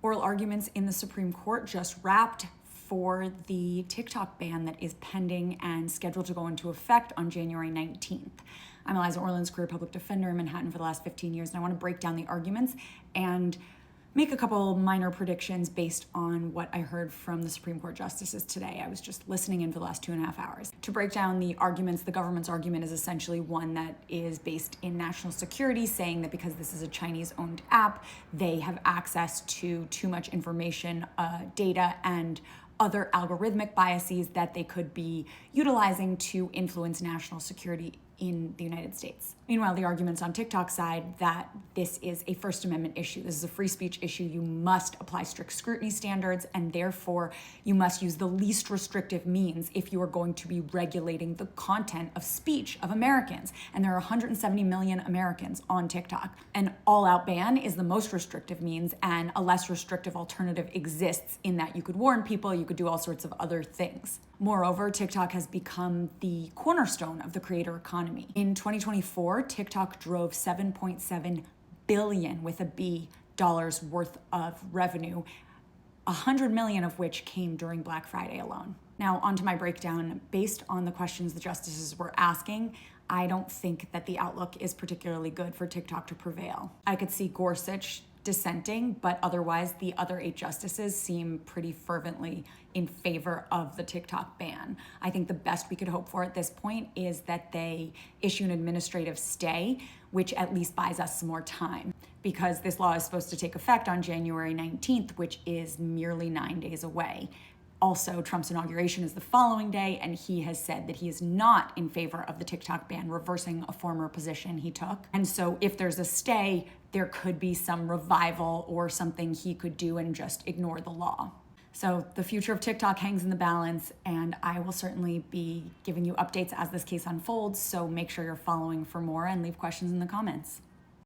Oral arguments in the Supreme Court just wrapped for the TikTok ban that is pending and scheduled to go into effect on January 19th. I'm Eliza Orlins, career public defender in Manhattan for the last 15 years, and I want to break down the arguments and make a couple minor predictions based on what I heard from the Supreme Court justices today. I was just listening in for the last 2.5 hours. To break down the arguments, the government's argument is essentially one that is based in national security, saying that because this is a Chinese-owned app, they have access to too much information, data, and other algorithmic biases that they could be utilizing to influence national security in the United States. Meanwhile, the arguments on TikTok's side that this is a First Amendment issue. This is a free speech issue. You must apply strict scrutiny standards, and therefore you must use the least restrictive means if you are going to be regulating the content of speech of Americans. And there are 170 million Americans on TikTok. An all-out ban is the most restrictive means, and a less restrictive alternative exists in that you could warn people, you could do all sorts of other things. Moreover, TikTok has become the cornerstone of the creator economy. In 2024, TikTok drove $7.7 billion with a B dollars worth of revenue, 100 million of which came during Black Friday alone. Now, onto my breakdown. Based on the questions the justices were asking, I don't think that the outlook is particularly good for TikTok to prevail. I could see Gorsuch dissenting, but otherwise the other 8 justices seem pretty fervently in favor of the TikTok ban. I think the best we could hope for at this point is that they issue an administrative stay, which at least buys us some more time, because this law is supposed to take effect on January 19th, which is merely 9 days away. Also, Trump's inauguration is the following day, and he has said that he is not in favor of the TikTok ban, reversing a former position he took. And so if there's a stay, there could be some revival or something he could do and just ignore the law. So the future of TikTok hangs in the balance, and I will certainly be giving you updates as this case unfolds, so make sure you're following for more and leave questions in the comments.